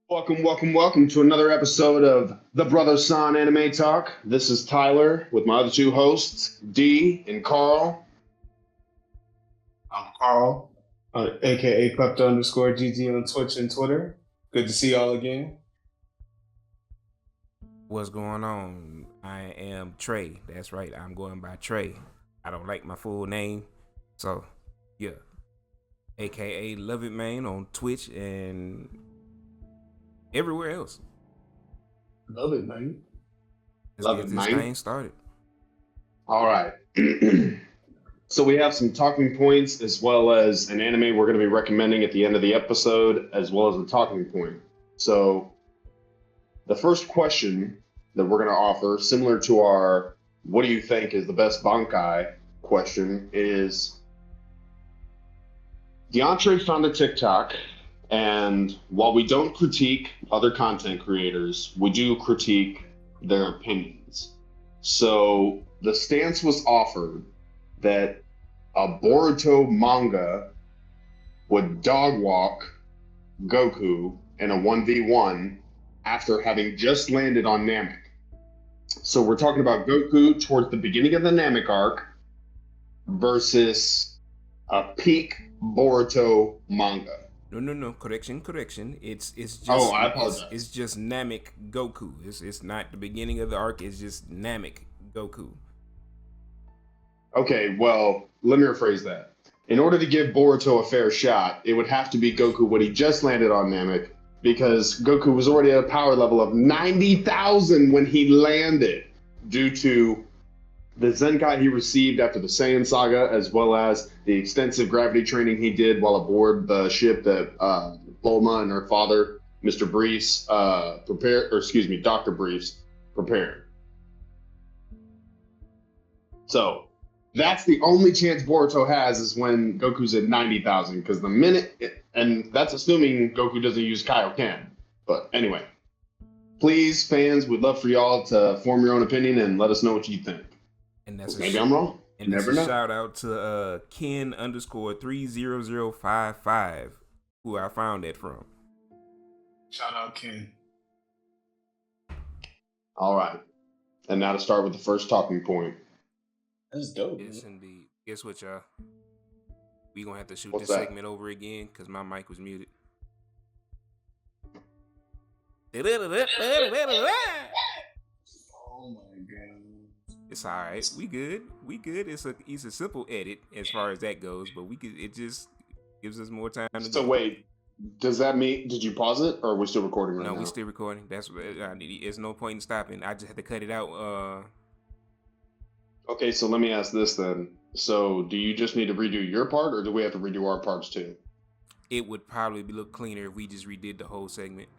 Welcome to another episode of the Brother Son Anime Talk. This is Tyler with my other two hosts, D and Carl. I'm Carl, aka Klepto_GG on Twitch and Twitter. Good to see y'all again. What's going on? I am Trey. That's right. I'm going by Trey. I don't like my full name. So, yeah. AKA Love It Man on Twitch and everywhere else. Love it, man. Love Let's it, get this man. thing started. All right. So we have some talking points as well as an anime we're going to be recommending at the end of the episode, as well as a talking point. So the first question that we're going to offer, similar to our "What do you think is the best Bankai?" question, is DeAndre found a TikTok, and while we don't critique other content creators, we do critique their opinions. So the stance was offered that a Boruto manga would dog walk Goku in a 1v1 after having just landed on Namek. So we're talking about Goku towards the beginning of the Namek arc versus a peak Boruto manga. No. Correction. It's just I apologize. It's just Namek Goku. It's not the beginning of the arc. It's just Namek Goku. Okay, well, let me rephrase that. In order to give Boruto a fair shot, it would have to be Goku when he just landed on Namek, because Goku was already at a power level of 90,000 when he landed, due to the Zenkai he received after the Saiyan saga, as well as the extensive gravity training he did while aboard the ship that Bulma and her father, Mr. Briefs, Dr. Briefs, prepared. So that's the only chance Boruto has, is when Goku's at 90,000, because the minute, and that's assuming Goku doesn't use Kaioken. But anyway, please, fans, we'd love for y'all to form your own opinion and let us know what you think. And that's Maybe I'm wrong. And that's a shout out to Ken_30055, who I found that from. Shout out, Ken. All right. And now to start with the first talking point. That's dope. Yes, indeed. Guess what, y'all? We gonna have to shoot What's this that? segment over again because my mic was muted. Oh my god. It's all right. We good. It's a simple edit as far as that goes, but it just gives us more time to So wait, does that mean, did you pause it, or are we still recording right now? No, we still recording. That's there's no point in stopping. I just had to cut it out. Okay, so let me ask this then. So do you just need to redo your part, or do we have to redo our parts too? It would probably look cleaner if we just redid the whole segment.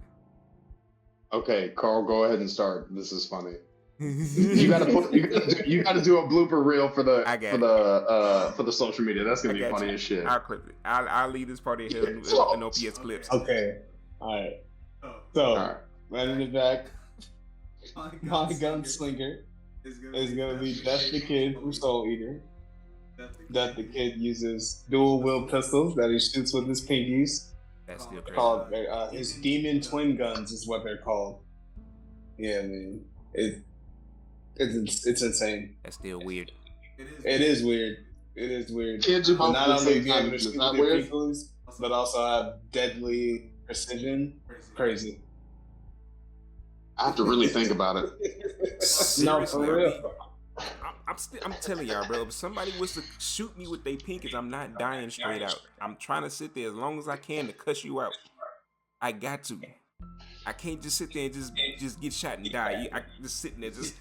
Okay, Carl, go ahead and start. This is funny. You gotta do a blooper reel for the social media. That's gonna be funny as shit. I'll clip it. I'll leave this part in here in OPS clips. Okay. Alright. So, right in the back, my gunslinger is gonna be Death the Kid from Soul Eater. Death the Kid uses dual wield pistols that he shoots with his pinkies. That's still crazy. Called his demon twin guns is what they're called. Yeah, man. It's insane. That's still weird. It is weird. Kids are both Not at the only same be able time. to It's shoot not their weird. pinkos, but also have deadly precision. Crazy. I have to really think about it. No, for real. I'm telling y'all, bro. If somebody was to shoot me with their pinkies, I'm not dying straight out. I'm trying to sit there as long as I can to cuss you out. I got to. I can't just sit there and just get shot and die. I just sitting there just.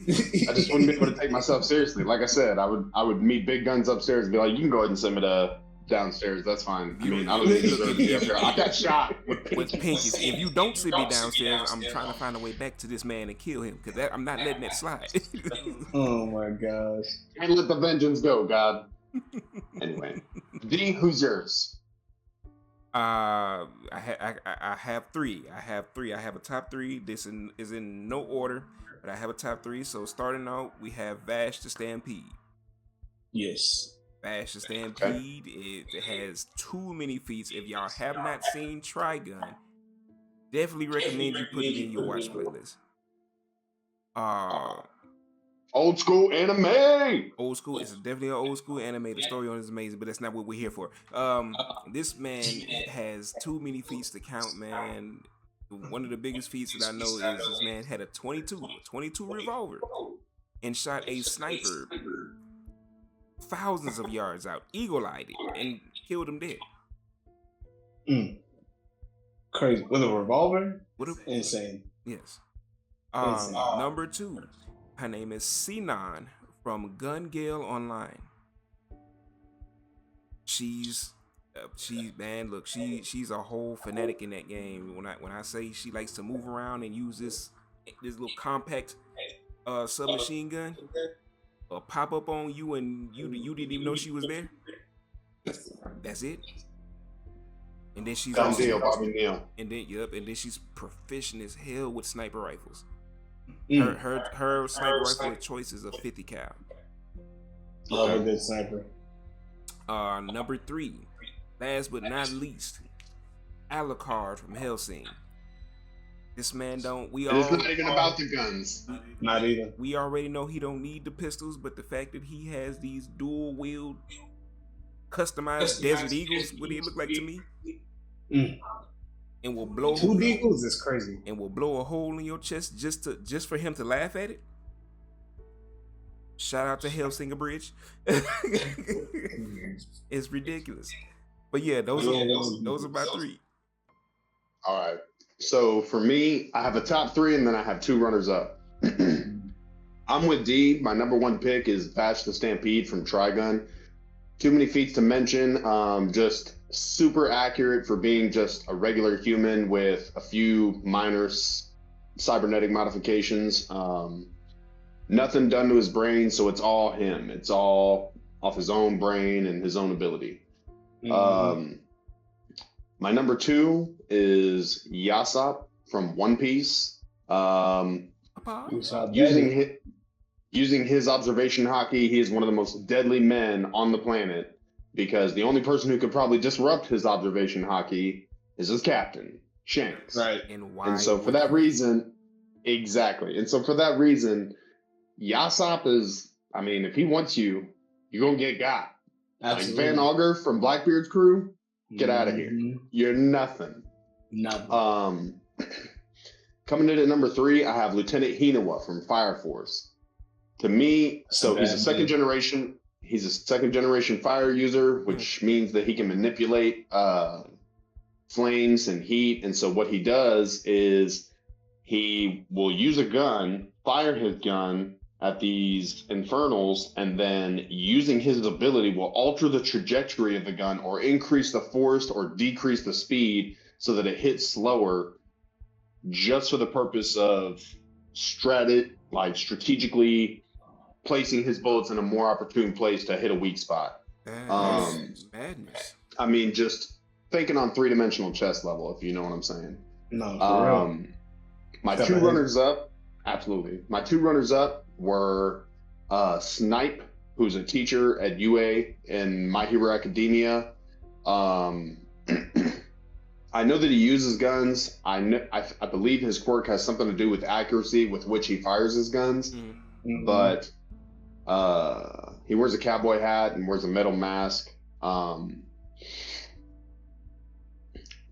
I just wouldn't be able to take myself seriously. Like I said, I would meet big guns upstairs and be like, "You can go ahead and send me to downstairs. That's fine." I mean, I don't deserve to be up here. I got shot with pinkies. If you don't send me downstairs, I'm trying to find a way back to this man and kill him, because I'm not letting that slide. Oh my gosh. And let the vengeance go, God. Anyway, D, who's yours? I have three. I have a top three. This is in no order, but I have a top three. So starting out, we have Vash the Stampede. Yes. Bash the Stampede. It has too many feats. If y'all have not seen Trigun, definitely recommend you put it in your watch playlist. Old school anime. Old school. It's definitely an old school anime. The story on it is amazing, but that's not what we're here for. This man has too many feats to count, man. One of the biggest feats that I know is this man had a 22 revolver and shot a sniper thousands of yards out, eagle-eyed it, and killed him dead. Crazy. With a revolver? Insane. Yes. Number 2, her name is Sinan from Gun Gale Online. She's a whole fanatic in that game. When I say she likes to move around and use this little compact submachine gun, pop up on you and you didn't even know she was there. That's it. And then she's Bobby Neal. And then she's proficient as hell with sniper rifles. Her sniper rifle of choice is a 50 cal. Love a good sniper. Number 3, last but not least, Alucard from Hellsing. This man it's not even about the guns. Not even. We already know he don't need the pistols, but the fact that he has these dual wield customized Desert Eagles, what do they look like to me? And will blow 2 Eagles is crazy. And will blow a hole in your chest just for him to laugh at it. Shout out to Hellsinger Bridge. It's ridiculous. But yeah, those are my 3. All right. So for me, I have a top 3 and then I have 2 runners up. I'm with D. My number 1 pick is Bash the Stampede from Trigun. Too many feats to mention. Just super accurate for being just a regular human with a few minor cybernetic modifications. Nothing done to his brain, so it's all him. It's all off his own brain and his own ability. My number 2 is Yasop from One Piece. Using his observation hockey, he is one of the most deadly men on the planet because the only person who could probably disrupt his observation hockey is his captain, Shanks. Right. And so for that reason, Yasop is, I mean, if he wants you, you're going to get got. Absolutely. Like Van Auger from Blackbeard's crew, get out of here. You're nothing. Nothing. Coming in at number 3, I have Lieutenant Hinawa from Fire Force. To me, so he's a second generation fire user, which means that he can manipulate flames and heat. And so what he does is he will use a gun, fire his gun at these infernals, and then using his ability will alter the trajectory of the gun or increase the force or decrease the speed so that it hits slower, just for the purpose of strategically placing his bullets in a more opportune place to hit a weak spot. Madness. I mean, just thinking on 3-dimensional chess level, if you know what I'm saying. No, for real. My 2 runners up, absolutely. My 2 runners up were Snipe, who's a teacher at UA in My Hero Academia. I know that he uses guns. I believe his quirk has something to do with accuracy with which he fires his guns. But he wears a cowboy hat and wears a metal mask.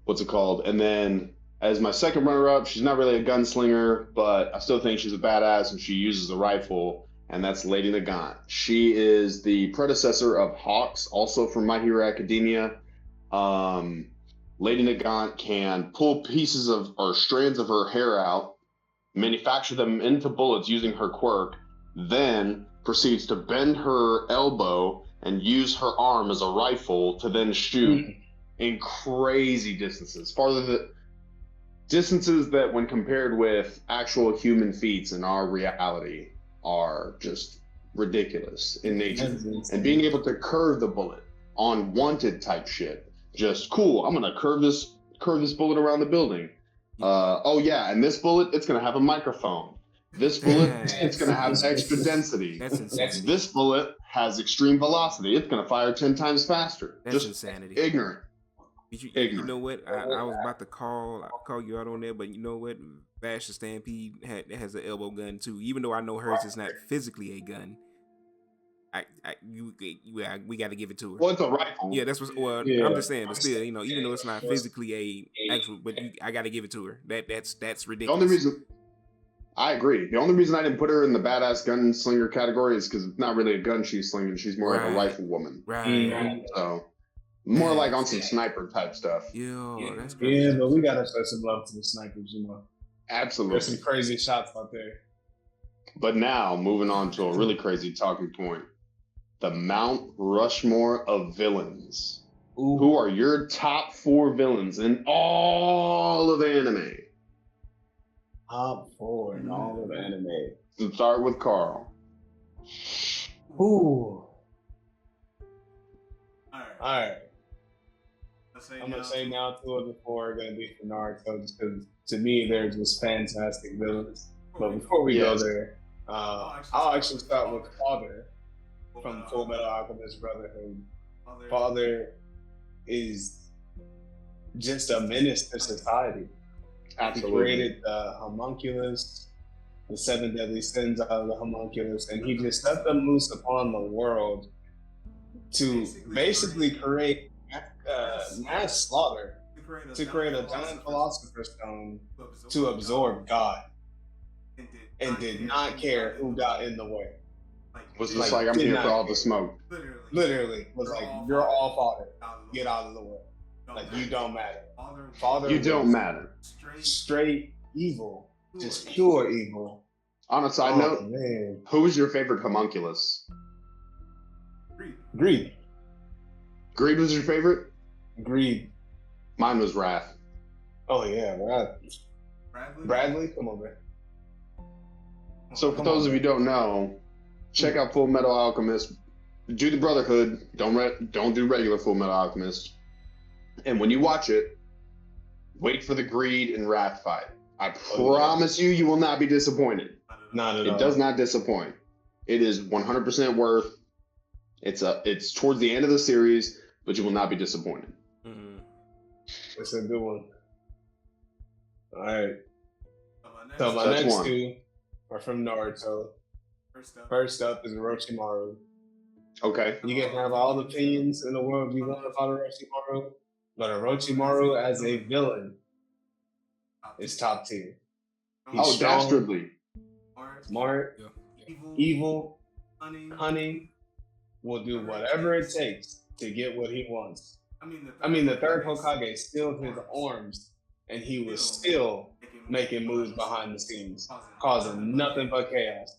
What's it called? And then as my second runner-up, she's not really a gunslinger, but I still think she's a badass and she uses a rifle, and that's Lady Nagant. She is the predecessor of Hawks, also from My Hero Academia. Lady Nagant can pull pieces of or strands of her hair out, manufacture them into bullets using her quirk, then proceeds to bend her elbow and use her arm as a rifle to then shoot in crazy distances, distances that when compared with actual human feats in our reality are just ridiculous in nature. And being able to curve the bullet on wanted type shit, just cool. I'm gonna curve this bullet around the building. Oh yeah, and this bullet, it's gonna have a microphone. This bullet, it's gonna have extra density. That's insane. This bullet has extreme velocity. It's gonna fire 10 times faster. That's Just insanity. ignorant. You know what? I was about to call you out on that, but you know what? Vash the Stampede has an elbow gun too. Even though I know hers is not physically a gun, we got to give it to her. Well, it's a rifle. Yeah, that's what. Well, yeah. I'm just saying, but still, even though it's not physically a actual, but I got to give it to her. That's ridiculous. The only reason I agree. The only reason I didn't put her in the badass gunslinger category is because it's not really a gun she's slinging. She's more like a rifle woman. Right. So. More like on some sniper type stuff. Yeah, that's crazy. Yeah, but we gotta show some love to the snipers, Absolutely. There's some crazy shots out there. But now, moving on to a really crazy talking point. The Mount Rushmore of villains. Ooh. Who are your top 4 villains in all of anime? Top 4 in all of anime. Let's start with Carl. Ooh. Alright. I'm gonna say now 2 of the 4 are gonna be for Naruto, just because to me they're just fantastic villains. But before we go there, I'll actually start with Father from Full Metal Alchemist Brotherhood. Father is just a menace to society. Absolutely. He created the homunculus, the 7 deadly sins out of the homunculus, and he just set them loose upon the world to basically create mass slaughter, to create a giant philosopher's stone to absorb God, and did not care who got in the way. Was just like I'm here for all the smoke. Literally was like, you're all Father, get out of the way. Like you don't matter. Father, you don't matter. Straight evil, just pure evil. On a side note, who was your favorite homunculus? Greed. Greed was your favorite? Greed. Mine was Wrath. Oh yeah, Wrath. Bradley? Come on, man. So for those of you who don't know, check out Full Metal Alchemist. Do the Brotherhood. Don't do regular Full Metal Alchemist. And when you watch it, wait for the Greed and Wrath fight. I promise you will not be disappointed. Not at all. It does not disappoint. It is 100% worth. It's towards the end of the series, but you will not be disappointed. Mm-hmm. It's a good one. All right. So my next 2 are from Naruto. First up is Orochimaru. Okay. You can have all the opinions in the world you want about Orochimaru, but Orochimaru as a villain is top tier. He's dastardly. Smart, evil, cunning, will do whatever it takes to get what he wants. I mean, the 3rd Hokage stealed his arms, and he was still making moves behind the scenes, causing nothing but chaos.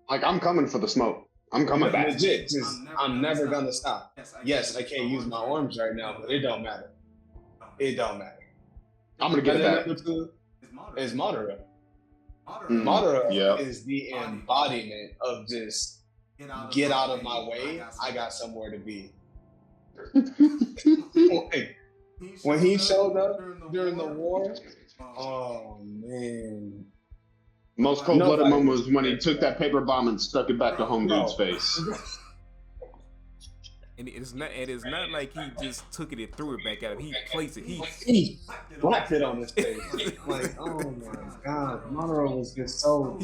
Like, I'm coming for the smoke. I'm coming back. Legit, I'm never gonna stop. Yes, I can't use my arms right now, but it don't matter. It don't matter. I'm gonna get it back. Number 2 is Madara. Madara is the embodiment of just get out of my way, I got somewhere to be. When he showed up during the war, oh man. Most cold-blooded moment was when he took that paper bomb and stuck it back to home dude's face. And it's not like he just took it and threw it back at him. He placed it. He slapped it on his face. Like, oh my god, Madara was just so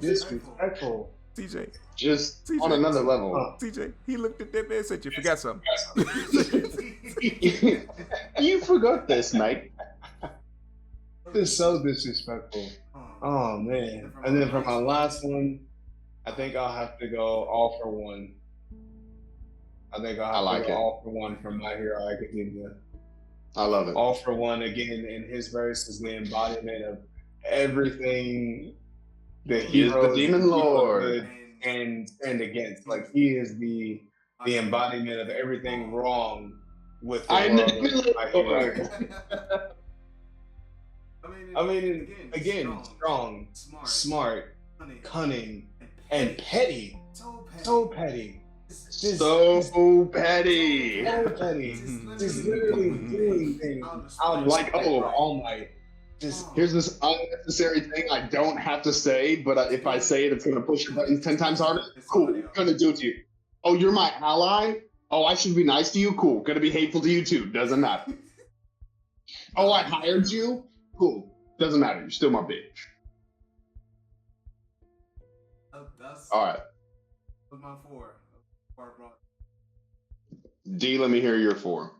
disrespectful. TJ. Just on another level. TJ, he looked at that man and said, you forgot something. You forgot this, mate. It's so disrespectful. Oh man. And then for my last one, I think I'll have to go All for One. I think I'll have to go All for One from My Hero Academia. I love it. All for One, again, in his verse is the embodiment of everything the hero, the demon lord, and against. Like, he is the embodiment of everything wrong with the world. I mean, again, strong, smart, cunning, and petty. So petty. So petty. Just literally doing things out like, All Might. Here's this unnecessary thing I don't have to say, but if I say it, it's going to push your buttons 10 times harder. Cool, I'm going to do it to you. Oh, you're my ally? Oh, I should be nice to you? Cool. Gonna be hateful to you too. Doesn't matter. Oh, I hired you? Cool. Doesn't matter. You're still my bitch. All right. What's my 4? D, let me hear your 4.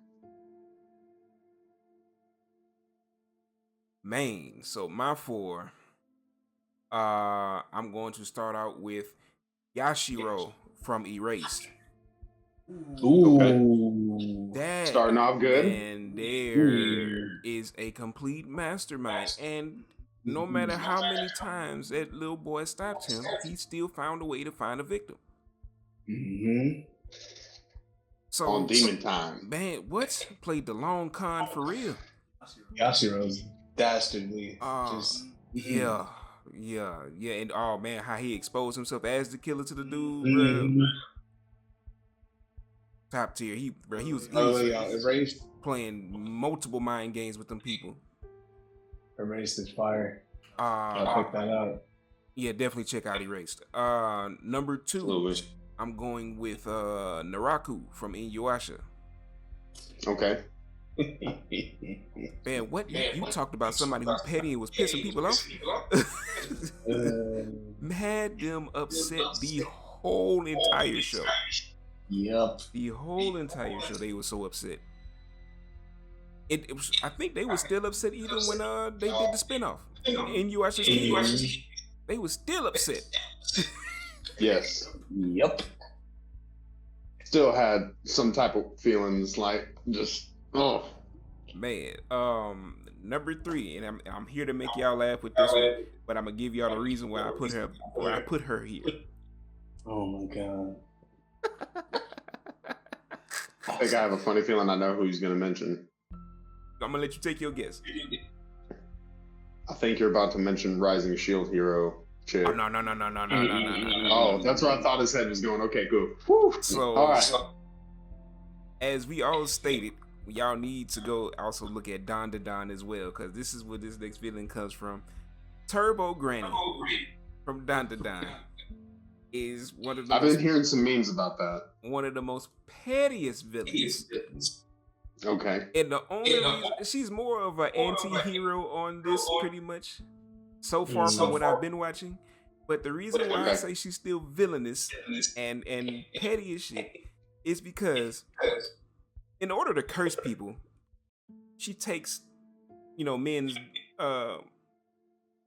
Man, so my 4, I'm going to start out with Yashiro from Erased. Ooh. Okay. That Starting off good. and there is a complete mastermind, and no matter how many times that little boy stopped him, he still found a way to find a victim. Mm-hmm. So On Demon Time. Man, what? Played the long con for real. Yashiro's dastardly. Yeah. And oh man, how he exposed himself as the killer to the dude, Mm-hmm. bro. Top tier. He was Erased. playing multiple mind games with them people. Erased is fire. I'll pick that out. Yeah, definitely check out Erased. Number 2, Absolutely. I'm going with Naraku from Inuyasha. Okay. Man, what you talked about somebody who petty and was pissing people off? Had them upset the whole entire show. Yep. The whole entire show, they were so upset. It was, I think they were still upset even when they did the spinoff. Inuyasha, they were still upset. Yes. Yep. Still had some type of feelings, like just Man, number 3, and I'm here to make y'all laugh with this one, but I'm gonna give y'all the reason why I put her here. Oh my god. I think I have a funny feeling I know who he's gonna mention. I'm gonna let you take your guess. I think you're about to mention Rising Shield Hero chick. Oh, no. Oh, that's where I thought his head was going. Okay, cool. Whew. So, all right. As we all stated, y'all need to go also look at Don Da Don as well, because this is where this next villain comes from. Turbo Granny from Don Da Don is one of the I've been hearing some memes about that. One of the most pettiest villains. Okay. And the only reason, she's more of an anti-hero on this, pretty much, so far from what I've been watching. But the reason why I say she's still villainous and petty as shit is because in order to curse people, she takes, men's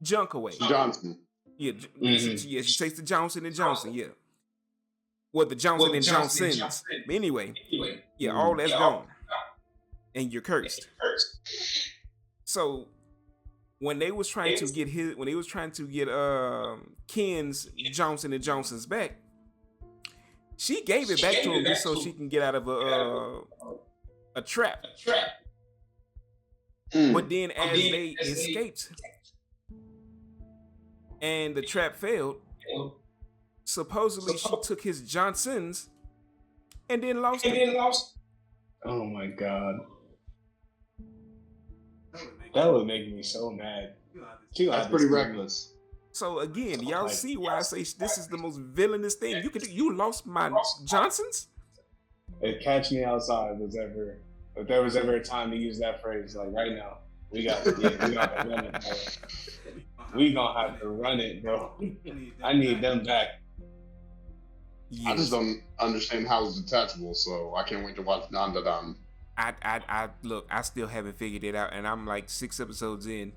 junk away. Johnson. Yeah, she takes the Johnson and Johnson, yeah. Well, the Johnson and Johnsons. But anyway, yeah, all that's gone. And you're cursed. So when they was trying to get Ken's Johnson and Johnson's back, she gave it back to him just so she can get out of a trap. But then as they escaped and the trap failed, supposedly she took his Johnsons and then lost it. Oh my god. That would make me so mad. That's pretty reckless. So again, y'all see why I say this is the most villainous thing you could do. You lost my Johnsons? If Catch Me Outside was ever, if there was ever a time to use that phrase, like right now, we got to run it, bro. We gonna have to run it, bro. I need them back. Yes. I just don't understand how it's detachable, so I can't wait to watch Don Da Don. I look, I still haven't figured it out, and I'm like 6 episodes in.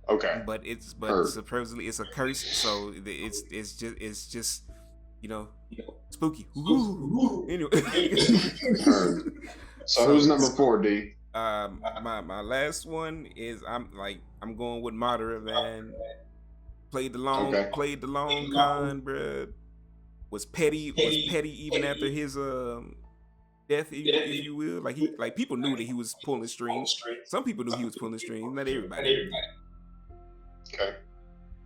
Okay. But supposedly it's a curse, so it's just spooky. Anyway. So who's number 4, D? My last one is I'm going with Madara, man. Played the long con, bruh. Was petty even after his death, if you will. Like people knew that he was pulling strings. Some people knew he was pulling strings, not everybody. Okay.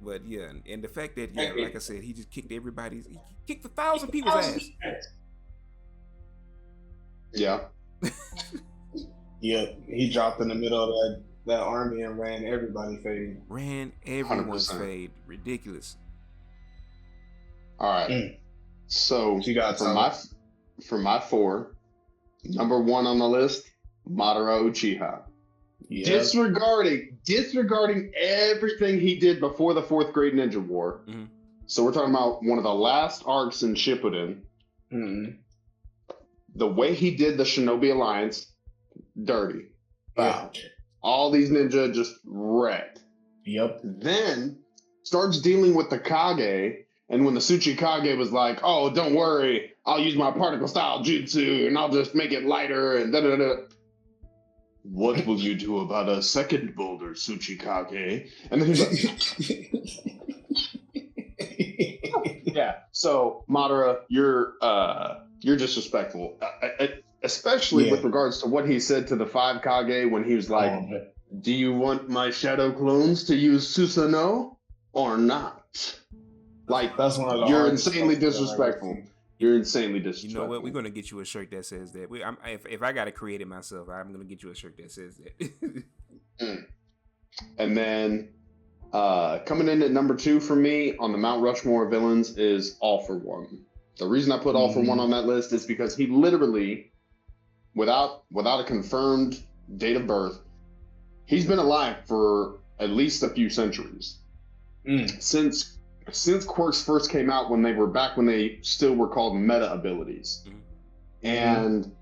But yeah, and the fact that like I said, he just kicked he kicked 1,000 people's ass. Yeah. Yeah, he dropped in the middle of that army and ran everybody fade. Ran everyone's 100%. fade. Ridiculous. All right. So She got for my 4, number 1 on the list, Madara Uchiha. Yep. Disregarding everything he did before the 4th grade ninja war. Mm-hmm. So we're talking about one of the last arcs in Shippuden. Mm-hmm. The way he did the Shinobi Alliance, dirty. Wow. All these ninja just wrecked. Yep. Then starts dealing with the Kage, and when the Tsuchikage was like, "Oh, don't worry, I'll use my particle style jutsu, and I'll just make it lighter," and da-da-da. What will you do about a second boulder, Tsuchikage? And then he's like, "Yeah." So Madara, you're disrespectful, especially with regards to what he said to the 5 Kage when he was like, "Do you want my shadow clones to use Susanoo or not?" Like, that's one of the you're insanely disrespectful. You're insanely disrespectful. You know what? We're gonna get you a shirt that says that. If I gotta create it myself, I'm gonna get you a shirt that says that. And then coming in at number 2 for me on the Mount Rushmore of villains is All for One. The reason I put All for One on that list is because he literally, without a confirmed date of birth, he's been alive for at least a few centuries. Since quirks first came out when they still were called meta abilities. And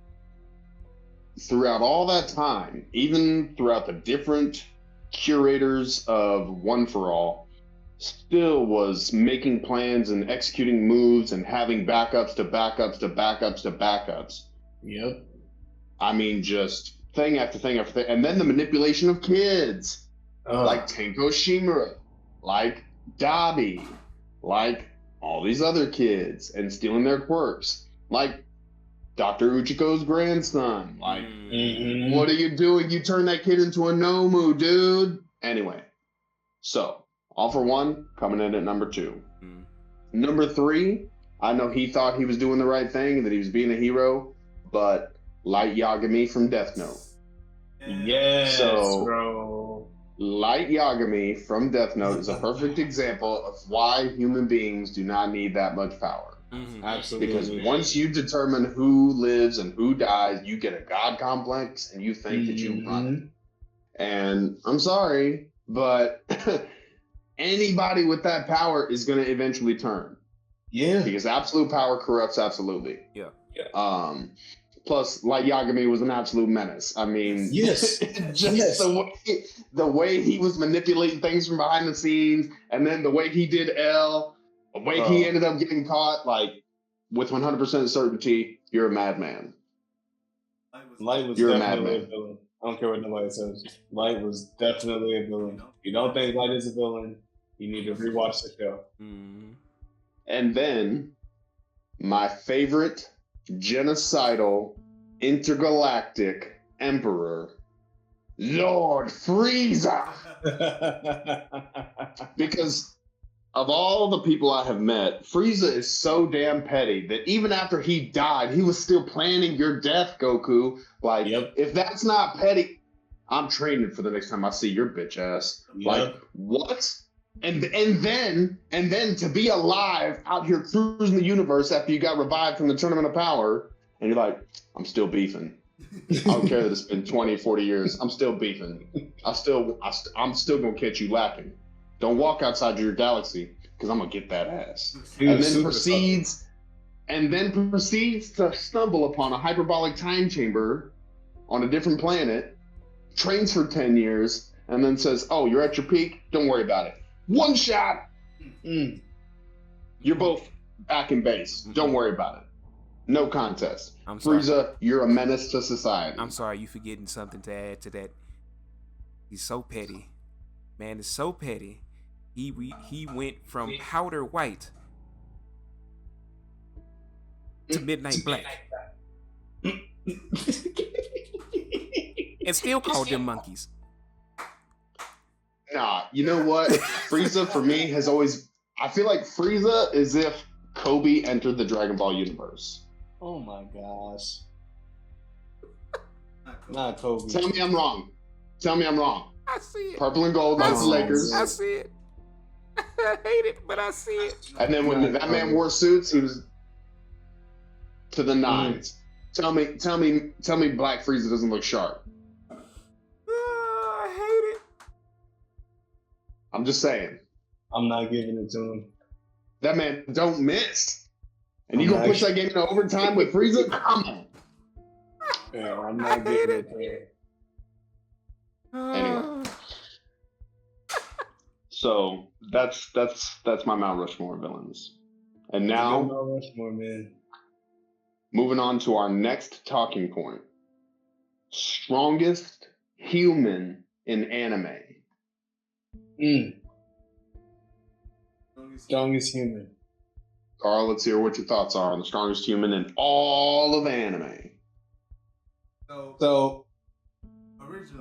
throughout all that time, even throughout the different curators of One for All, still was making plans and executing moves and having backups to backups to backups to backups. Yep. I mean, just thing after thing after thing. And then the manipulation of kids, like Tenko Shimura, like Dabi, like all these other kids, and stealing their quirks, like Dr. Uchiko's grandson. Like, what are you doing? You turn that kid into a Nomu, dude. Anyway, so All for One coming in at number 2. Number 3, I know he thought he was doing the right thing, that he was being a hero, but Light Yagami from Death Note. Yes, bro. Light Yagami from Death Note is a perfect example of why human beings do not need that much power. Absolutely. Because once you determine who lives and who dies, you get a god complex and you think that you run it. And I'm sorry, but anybody with that power is going to eventually turn. Yeah. Because absolute power corrupts absolutely. Yeah. Plus, Light Yagami was an absolute menace. I mean, yes, the way he was manipulating things from behind the scenes, and then the way he did L, the way he ended up getting caught, like, with 100% certainty, you're a madman. Light was you're definitely a villain. I don't care what nobody says. Light was definitely a villain. If you don't think Light is a villain, you need to rewatch the show. And then, my favorite genocidal intergalactic emperor, Lord Frieza. Because of all the people I have met, Frieza is so damn petty that even after he died, he was still planning your death, Goku. Like, if that's not petty, I'm training for the next time I see your bitch ass. Like, what? And then to be alive out here cruising the universe after you got revived from the Tournament of Power, and you're like, I'm still beefing. I don't care that it's been 20, 40 years. I'm still beefing. I'm still gonna catch you lacking. Don't walk outside your galaxy, because I'm gonna get that ass. And then proceeds to stumble upon a hyperbolic time chamber on a different planet, trains for 10 years, and then says, "Oh, you're at your peak? Don't worry about it. One shot. You're both back in base. Don't worry about it. No contest." Frieza, you're a menace to society. I'm sorry, you forgetting something to add to that. He's so petty. Man is so petty. He went from powder white to midnight black. And still called them monkeys. Nah, you know what? Frieza for me has always, I feel like Frieza is if Kobe entered the Dragon Ball universe. Oh my gosh. Not Kobe. Tell me I'm wrong. I see it. Purple and gold like the Lakers. I see it. I hate it, but I see it. And then when that man wore suits, he was to the nines. Tell me, Black Frieza doesn't look sharp. I hate it. I'm just saying. I'm not giving it to him. That man don't miss. And you gonna push that game into overtime with Frieza? Come on. Yeah, I'm not giving it to him. Anyway. So that's my Mount Rushmore villains. And now Mount Rushmore, man. Moving on to our next talking point. Strongest human in anime. Strongest human. Carl, let's hear what your thoughts are on the strongest human in all of anime. So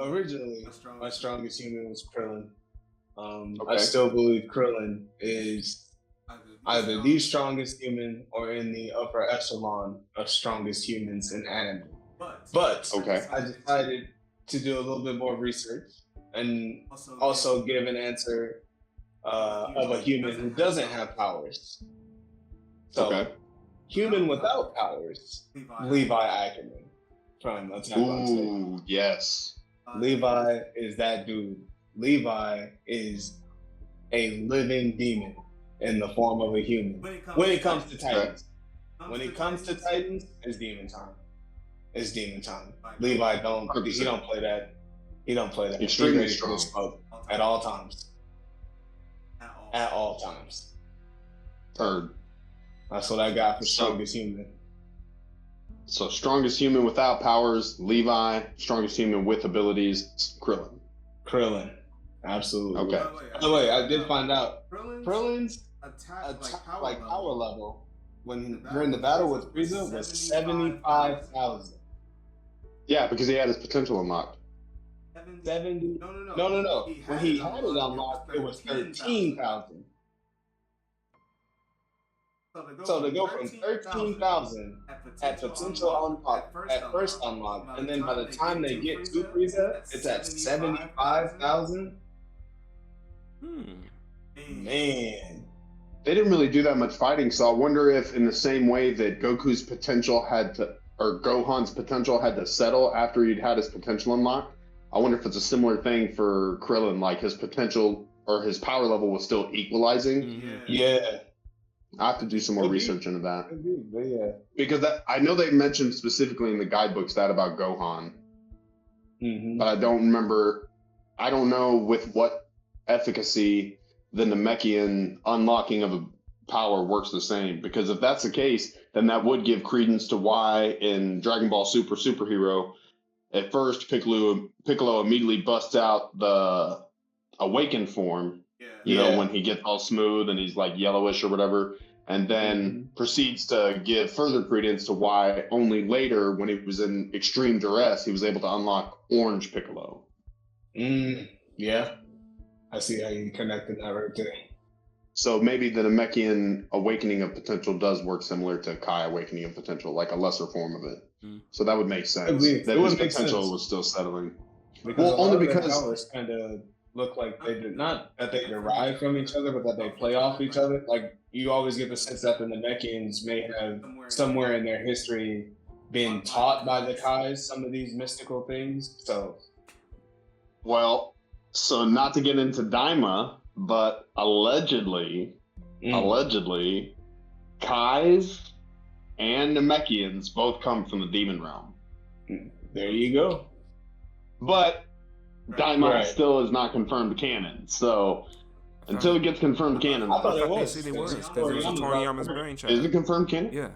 originally, my strongest human was Krillin. I still believe Krillin is either the strongest human or in the upper echelon of strongest humans in anime. But I decided to do a little bit more research and also give an answer of a human who doesn't have powers. So, human without powers, Levi Ackerman from Attack on Titan. Ooh, yes. Levi is that dude. Levi is a living demon in the form of a human. When it comes to Titans. When it comes to Titans, it's demon time. It's demon time. Levi don't play that. He don't play that. Extremely strong. At all times. At all times. Third. That's what I got for strongest human. So strongest human without powers, Levi. Strongest human with abilities, Krillin. Absolutely. Okay. By the way, I did find out Krillin's attack power level when during the battle with Frieza was 75,000. Yeah, because he had his potential unlocked. 70? No. When he had it unlocked, it was 13,000. So to go from 13,000 at potential unlock, at first unlock, and then by the time they get to Frieza, it's at 75,000. Man. They didn't really do that much fighting, so I wonder if in the same way that Goku's potential had to, or Gohan's potential had to settle after he'd had his potential unlocked, I wonder if it's a similar thing for Krillin, like his potential or his power level was still equalizing. Yeah. I have to do some more research into that. Yeah. Because I know they mentioned specifically in the guidebooks that about Gohan. But I don't remember, I don't know with what efficacy the Namekian unlocking of a power works the same. Because if that's the case, then that would give credence to why in Dragon Ball Super Superhero, at first Piccolo immediately busts out the awakened form. You know, when he gets all smooth and he's like yellowish or whatever, and then proceeds to give further credence to why only later, when he was in extreme duress, he was able to unlock Orange Piccolo. Yeah. I see how you connected that right there. So maybe the Namekian awakening of potential does work similar to Kai awakening of potential, like a lesser form of it. So that would make sense. That his potential was still settling. Because only because powers kind of look like they did not that they derive from each other, but that they play off each other. Like you always get the sense that the Namekians may have somewhere in their history been taught by the Kais some of these mystical things. So, well, so not to get into Daima, but allegedly, Kais and Namekians both come from the demon realm. There you go. But Daima still is not confirmed canon, so until it gets confirmed canon, I thought it was. It was because it was Toriyama's brainchild. Is it confirmed canon? Yeah.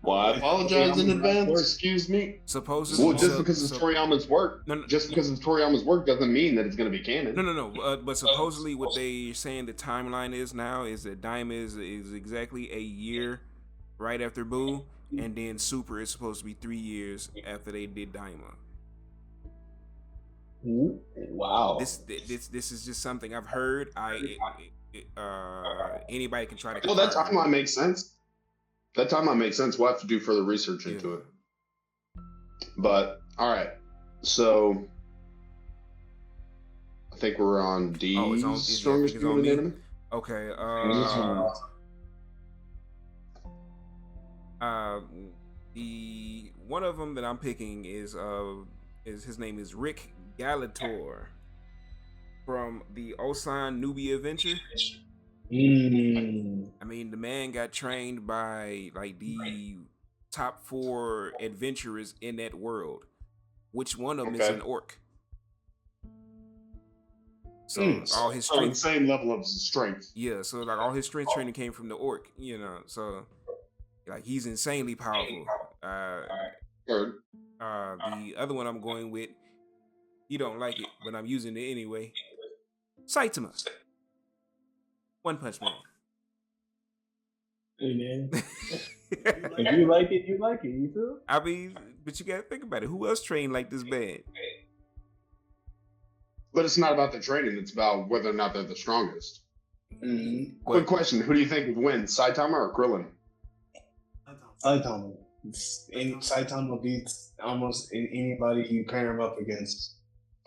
Well, I apologize in advance. Excuse me. Supposedly, well, just because it's Toriyama's work, just because it's Toriyama's work doesn't mean that it's going to be canon. No. But supposedly, what they're saying the timeline is now is that Daima is exactly a year right after Boo, and then Super is supposed to be 3 years after they did Daima. Wow. This is just something I've heard. Anybody can try to. Well, that timeline makes sense. That timeline makes sense. We'll have to do further research into it. But all right, so I think we're on D's strongest human enemy. Okay. The one of them that I'm picking is his name is Rick Galator from the Osan Nubia Adventure. I mean, the man got trained by like the top 4 adventurers in that world. Which one of them is an orc? So all his strength, same level of strength. Yeah, so like all his strength training came from the orc, So like he's insanely powerful. The other one I'm going with, you don't like it, but I'm using it anyway. Saitama. One Punch Man. Hey man. If you like it, you like it. You feel? I mean, but you gotta think about it. Who else trained like this bad? But it's not about the training. It's about whether or not they're the strongest. Mm-hmm. Quick question. Who do you think would win, Saitama or Krillin? Saitama. Saitama beats almost anybody you pair him up against.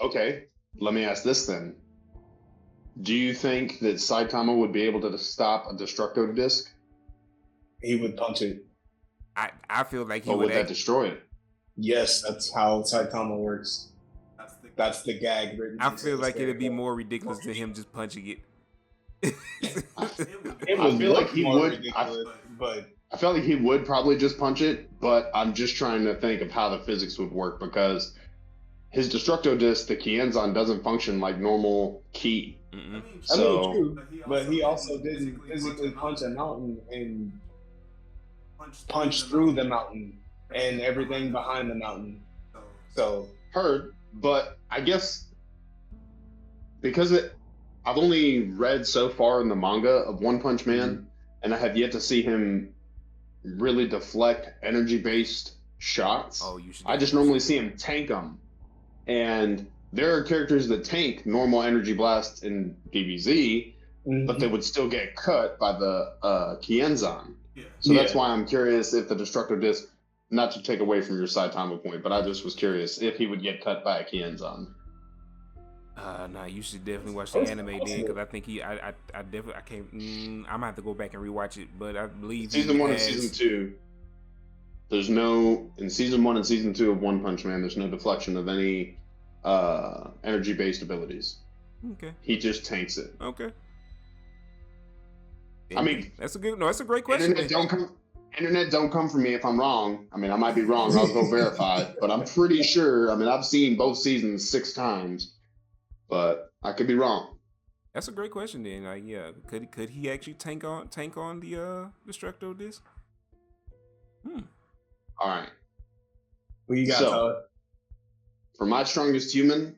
Okay. Let me ask this then. Do you think that Saitama would be able to stop a Destructo Disc? He would punch it. I feel like he would that destroy it? Yes, that's how Saitama works. That's the gag written. I feel like it'd be more ridiculous than him just punching it. I feel like he would. But I feel like he would probably just punch it, but I'm just trying to think of how the physics would work because his Destructo Disc, the Kienzan, doesn't function like normal Ki. So, I mean, true, but he also didn't physically punch a mountain and punch through the mountain and everything behind the mountain. So heard, but I guess because I've only read so far in the manga of One Punch Man, and I have yet to see him really deflect energy-based shots. Oh, you should. I just normally see him tank them, and there are characters that tank normal energy blasts in DBZ, but they would still get cut by the Kienzan. Yeah. So that's why I'm curious if the Destructo Disc, not to take away from your Saitama point, but I just was curious if he would get cut by a Kienzan. Nah, you should definitely watch the anime then, because I think I can't. I'm gonna have to go back and rewatch it, but I believe season 1 and season 2. There's no in season 1 and season 2 of One Punch Man. There's no deflection of any energy-based abilities. Okay. He just tanks it. Okay. I mean, that's a great question. Internet don't come for me if I'm wrong. I mean, I might be wrong. I'll go verify it, but I'm pretty sure. I mean, I've seen both seasons 6 times, but I could be wrong. That's a great question. Then, yeah, could he actually tank on the Destructo Disc? All right. Who you got, Todd? For my strongest human,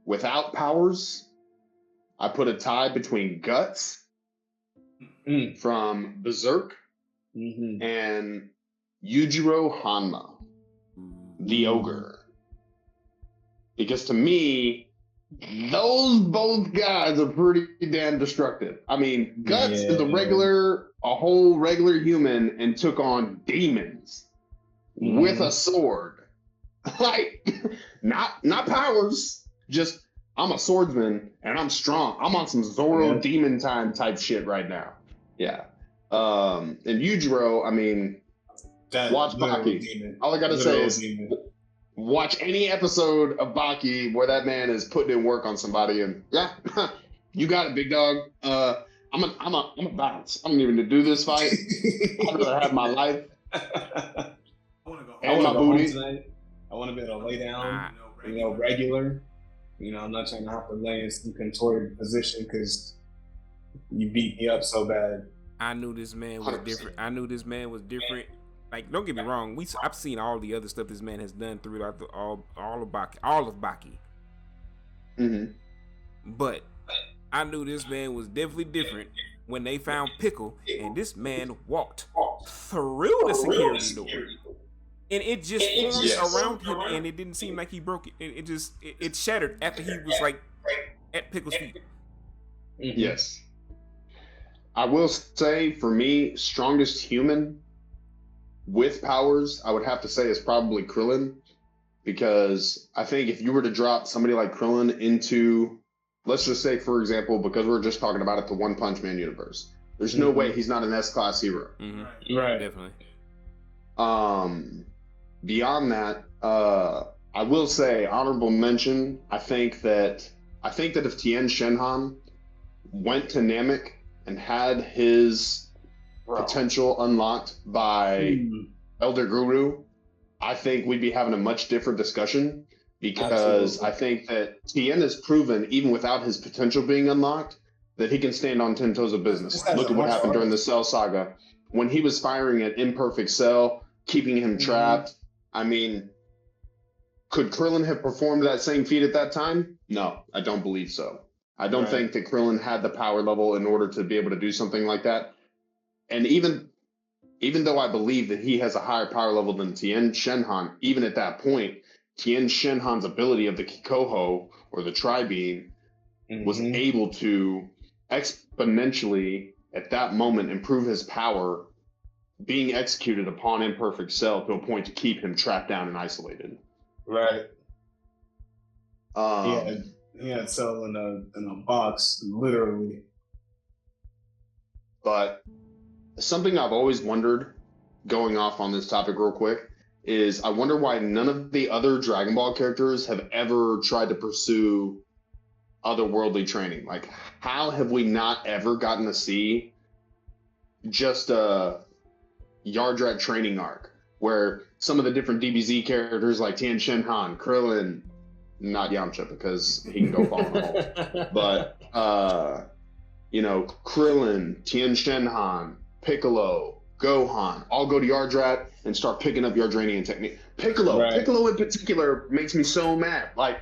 without powers, I put a tie between Guts from Berserk and Yujiro Hanma, the ogre. Because to me, those both guys are pretty damn destructive. I mean, Guts is a whole regular human and took on demons with a sword. Like, not powers, just I'm a swordsman and I'm strong. I'm on some Zoro demon time type shit right now. Yeah. And Yujiro, I mean, watch Baki. All I gotta say is watch any episode of Baki where that man is putting in work on somebody, and you got it, big dog. I'm a bounce. I don't even need to do this fight. I'd rather have my life. I And my booty. I want to be able to lay down, regular. I'm not trying to have to lay in some contorted position because you beat me up so bad. I knew this man was 100%. Different. Like, don't get me wrong. I've seen all the other stuff this man has done throughout all of Baki. But I knew this man was definitely different when they found Pickle, and this man walked through the security door. And it just formed around him, and it didn't seem like he broke it. It shattered after he was like at Pickle's feet. Yes. I will say, for me, strongest human with powers, I would have to say is probably Krillin, because I think if you were to drop somebody like Krillin into, let's just say, for example, because we're just talking about it, the One Punch Man universe, there's no way he's not an S-class hero. Right, definitely. beyond that, I will say honorable mention. I think that if Tien Shinhan went to Namek and had his potential unlocked by Elder Guru, I think we'd be having a much different discussion, because I think that Tien has proven, even without his potential being unlocked, that he can stand on 10 toes of business. Look at what happened during the Cell Saga. When he was firing at Imperfect Cell, keeping him trapped, I mean, could Krillin have performed that same feat at that time? No, I don't believe so. I don't think that Krillin had the power level in order to be able to do something like that. And even though I believe that he has a higher power level than Tien Shinhan, even at that point, Tien Shinhan's ability of the Kikoho, or the Tri-Beam, was able to exponentially, at that moment, improve his power, being executed upon Imperfect Cell to a point to keep him trapped down and isolated. Right. He had Cell in a box, literally. But something I've always wondered, going off on this topic real quick, is I wonder why none of the other Dragon Ball characters have ever tried to pursue otherworldly training. Like, how have we not ever gotten to see just a Yardrat training arc where some of the different DBZ characters like Tien Shinhan, Krillin, not Yamcha because he can go fall in the hole, but Krillin, Tien Shinhan, Piccolo, Gohan, all go to Yardrat and start picking up Yardranian technique. Piccolo in particular makes me so mad. Like,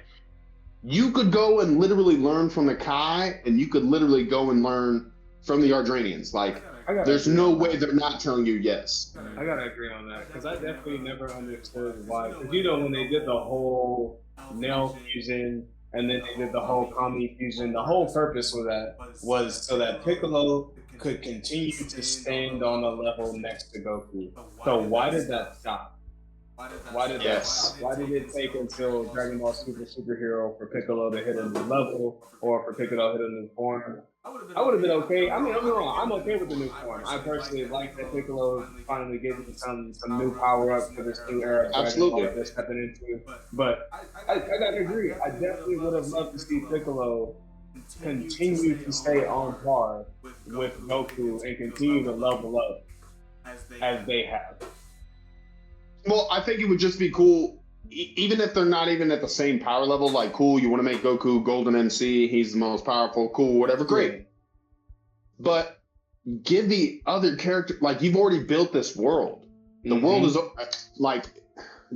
you could go and literally learn from the Kai, and you could literally go and learn from the Yardranians. Like, there's no way they're not telling you yes. I gotta agree on that, because I definitely never understood why. Because when they did the whole Nail fusion, and then they did the whole Kami fusion, the whole purpose for that was so that Piccolo could continue to stand on a level next to Goku. So why did that stop? Why did it take until Dragon Ball Super Superhero for Piccolo to hit a new level, or for Piccolo to hit a new form? I would have been okay. I mean, I'm wrong. I'm okay with the new form. I personally like that Piccolo finally getting some new power up for this new era of Dragon Ball that they're stepping into. But I gotta agree. I definitely would have loved to see Piccolo continue to stay on par with Goku and continue to level up as they have. Well, I think it would just be cool, even if they're not even at the same power level. Like, cool, you want to make Goku Golden MC, he's the most powerful, cool, whatever, great. But give the other character, like, you've already built this world. The world is, like,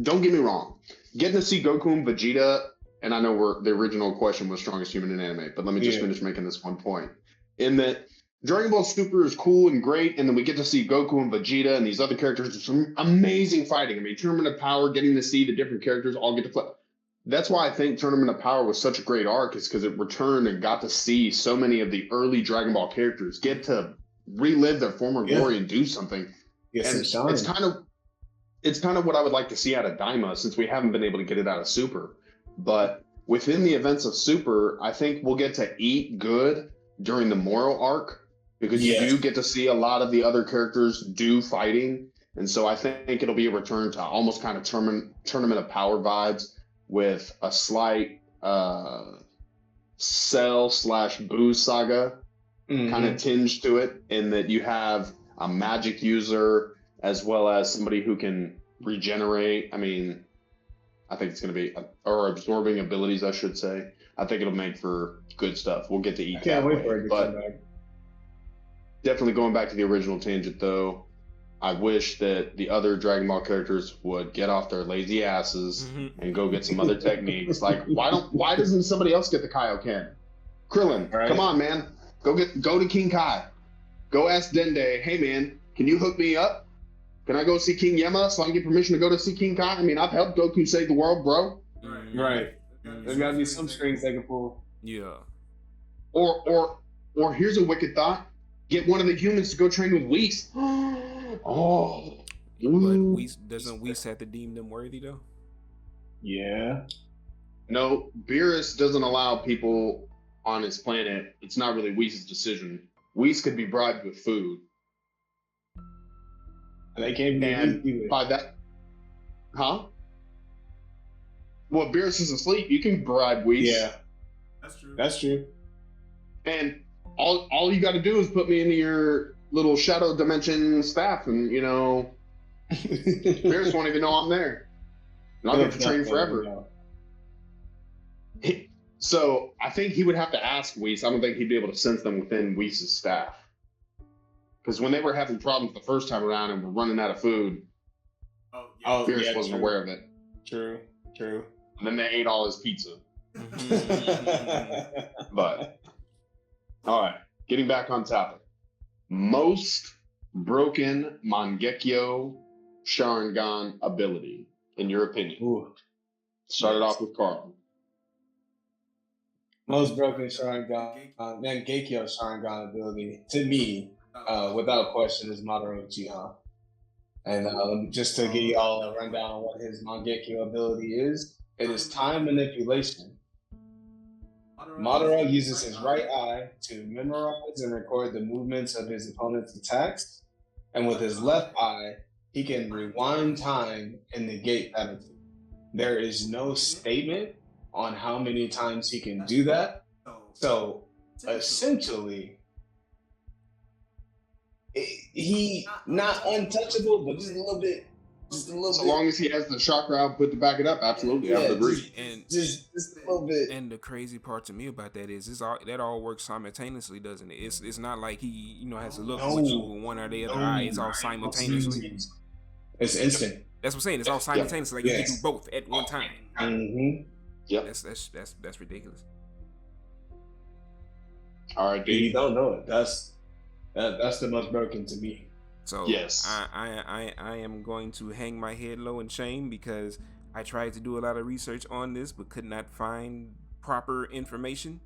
don't get me wrong, getting to see Goku and Vegeta, and I know the original question was strongest human in anime, but let me just finish making this one point. In that, Dragon Ball Super is cool and great, and then we get to see Goku and Vegeta and these other characters do some amazing fighting. I mean, Tournament of Power, getting to see the different characters all get to play. That's why I think Tournament of Power was such a great arc, is because it returned and got to see so many of the early Dragon Ball characters get to relive their former glory and do something. Yes, and it's kind of what I would like to see out of Daima, since we haven't been able to get it out of Super. But within the events of Super, I think we'll get to eat good during the Moro arc, because you do get to see a lot of the other characters do fighting. And so I think it'll be a return to almost kind of Tournament of Power vibes, with a slight Cell/Boo saga kind of tinge to it, in that you have a magic user as well as somebody who can regenerate. I mean, I think it's going to be, or absorbing abilities, I should say. I think it'll make for good stuff. We'll get to eat. Can't wait for it to come back. Definitely going back to the original tangent, though, I wish that the other Dragon Ball characters would get off their lazy asses and go get some other techniques. Like, why doesn't somebody else get the Kaioken? Krillin, come on, man. Go to King Kai. Go ask Dende, hey, man, can you hook me up? Can I go see King Yama so I can get permission to go to see King Kai? I mean, I've helped Goku save the world, bro. Right. There's got to be some strings they can pull. Yeah. Or here's a wicked thought. Get one of the humans to go train with Whis. Oh. But doesn't Whis have to deem them worthy, though? Yeah. No, Beerus doesn't allow people on his planet. It's not really Whis' decision. Whis could be bribed with food. They can't be by Huh? Well, Beerus is asleep. You can bribe Whis. Yeah, That's true. that's true. And all you got to do is put me into your little shadow dimension staff, and Beerus won't even know I'm there. And I'll get to train forever. So I think he would have to ask Whis. I don't think he'd be able to sense them within Whis' staff. Because when they were having problems the first time around and were running out of food, Beerus wasn't aware of it. True. And then they ate all his pizza. But, all right, getting back on topic. Most broken Mangekyo Sharingan ability, in your opinion? Ooh. Started off with Carl. Most broken Sharingan, Mangekyo Sharingan ability, to me, without question, is Madara Uchiha. And just to give you all a rundown on what his Mangekyo ability is, it is time manipulation. Madara uses his right eye to memorize and record the movements of his opponent's attacks, and with his left eye, he can rewind time and negate penalty. There is no statement on how many times he can do that. So essentially, he not untouchable, but just a little bit. As long as he has the chakra output to back it up, absolutely, I would agree. Just a little bit. And the crazy part to me about that is that all works simultaneously, doesn't it? It's not like he has to look with you with one or the other eye. It's all simultaneously. It's instant. That's what I'm saying. It's all simultaneously. Like you can do both at one time. Mm-hmm. Yep. That's ridiculous. All right, dude. You don't know it. That's the most broken to me. So yes, I am going to hang my head low in shame because I tried to do a lot of research on this but could not find proper information.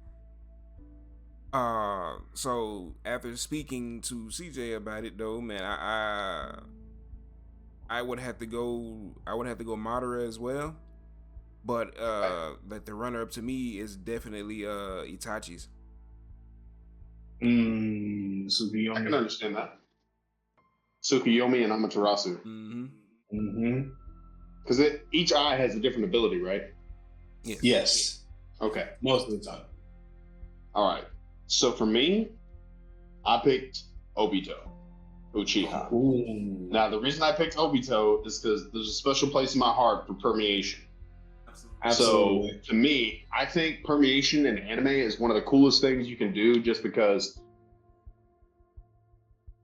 So after speaking to CJ about it though, man, I would have to go Madara as well. But like the runner up to me is definitely Itachi's. Tsukuyomi. I can understand that. Tsukuyomi and Amaterasu. Because each eye has a different ability, right? Yes. Okay. Most of the time. All right. So for me, I picked Obito Uchiha. Ooh. Now, the reason I picked Obito is because there's a special place in my heart for permeation. Absolutely. So to me, I think permeation in anime is one of the coolest things you can do just because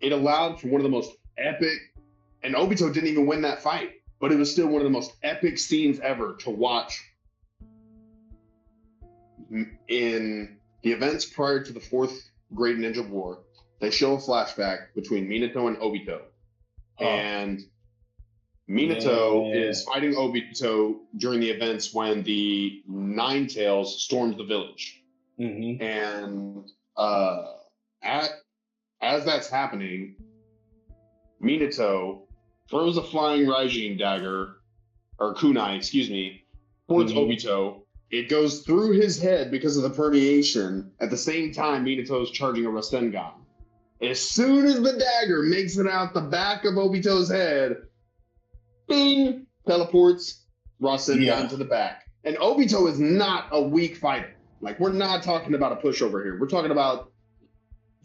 it allowed for one of the most epic, and Obito didn't even win that fight, but it was still one of the most epic scenes ever to watch in the events prior to the Fourth Great Ninja War. They show a flashback between Minato and Obito. And Minato is fighting Obito during the events when the Nine Tails stormed the village. And as that's happening, Minato throws a flying Raijin dagger, or kunai, excuse me, towards Obito. It goes through his head because of the permeation. At the same time, Minato's charging a Rasengan. As soon as the dagger makes it out the back of Obito's head, bing, teleports Rasengan to the back. And Obito is not a weak fighter. Like, we're not talking about a pushover here. We're talking about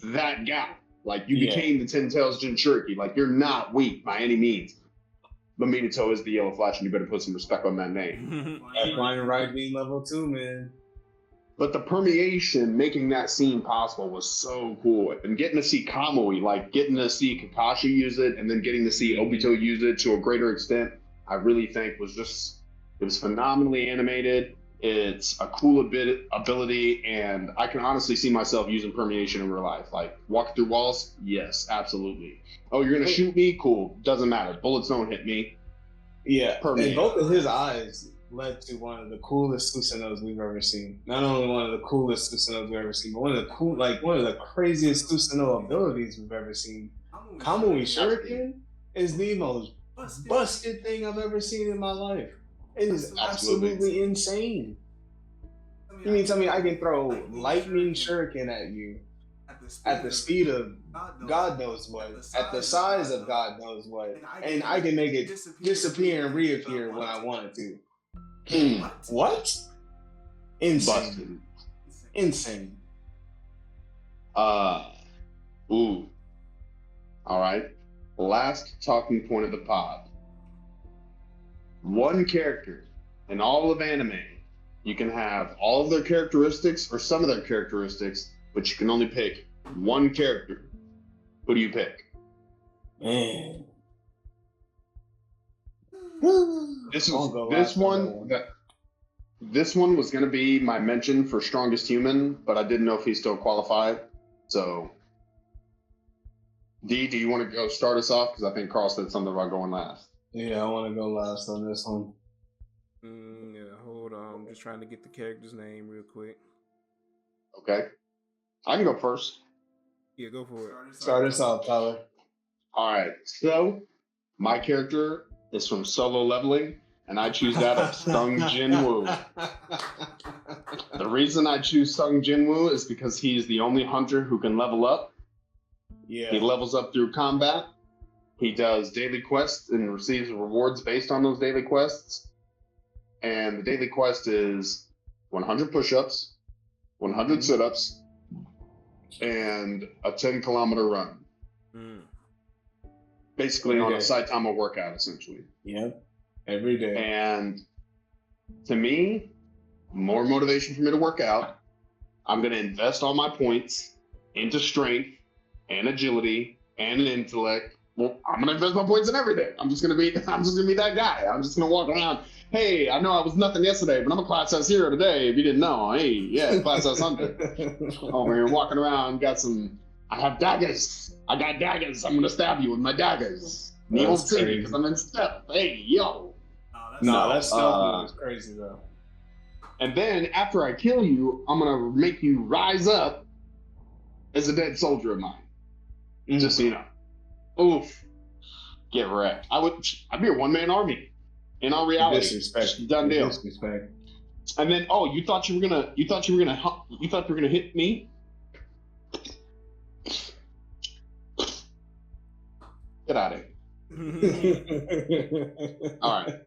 that guy. Like, you became the Ten Tails Jinchuriki. Like, you're not weak by any means. But Minato is the Yellow Flash, and you better put some respect on that name. That flying right being level 2, man. But the permeation making that scene possible was so cool. And getting to see Kamui, like getting to see Kakashi use it, and then getting to see Obito use it to a greater extent, I really think it was phenomenally animated. It's a cool ability, and I can honestly see myself using permeation in real life. Like, walking through walls? Yes, absolutely. Oh, you're going to shoot me? Cool. Doesn't matter. Bullets don't hit me. Yeah, Permeate. and both of his eyes led to one of the coolest Susanos we've ever seen. Not only one of the coolest Susanos we've ever seen, but one of the craziest Susano abilities we've ever seen. Kamui Shuriken is the most busted thing I've ever seen in my life. It is absolutely insane. You mean tell me I can throw lightning shuriken at you at the speed of God knows what, at the size of God knows what, and I can make it disappear and reappear when I wanted to. What? Insane. Insane. Ooh. All right. Last talking point of the pod. One character in all of anime, you can have all of their characteristics or some of their characteristics, but you can only pick one character. Who do you pick? Man. This one was going to be my mention for strongest human, but I didn't know if he still qualified. So, D, do you want to go start us off? Because I think Carl said something about going last. Yeah, I want to go last on this one. Yeah, hold on. I'm just trying to get the character's name real quick. Okay. I can go first. Yeah, go for it. Start us off, Tyler. All right. So, my character is from Solo Leveling, and I choose that of Sung Jinwoo. The reason I choose Sung Jinwoo is because he's the only hunter who can level up. Yeah. He levels up through combat. He does daily quests and receives rewards based on those daily quests. And the daily quest is 100 push-ups, 100 sit-ups, and a 10-kilometer run. Basically on a Saitama workout, essentially. Yep. Every day. And to me, more motivation for me to work out. I'm going to invest all my points into strength and agility and intellect. Well, I'm going to invest my points in everything. I'm just going to be that guy. I'm just going to walk around. Hey, I know I was nothing yesterday, but I'm a class S hero today. If you didn't know, hey, yeah, class S hunter. Oh, man, walking around, I have daggers. I got daggers. I'm going to stab you with my daggers. You won't see me because I'm in step. Hey, yo. That stuff is crazy, though. And then after I kill you, I'm going to make you rise up as a dead soldier of mine. Just so you know. Oof. Get wrecked. I'd be a one-man army. In all reality. Disrespect. Done deal. Disrespect. And then, you thought you were gonna hit me? Get out of here. All right.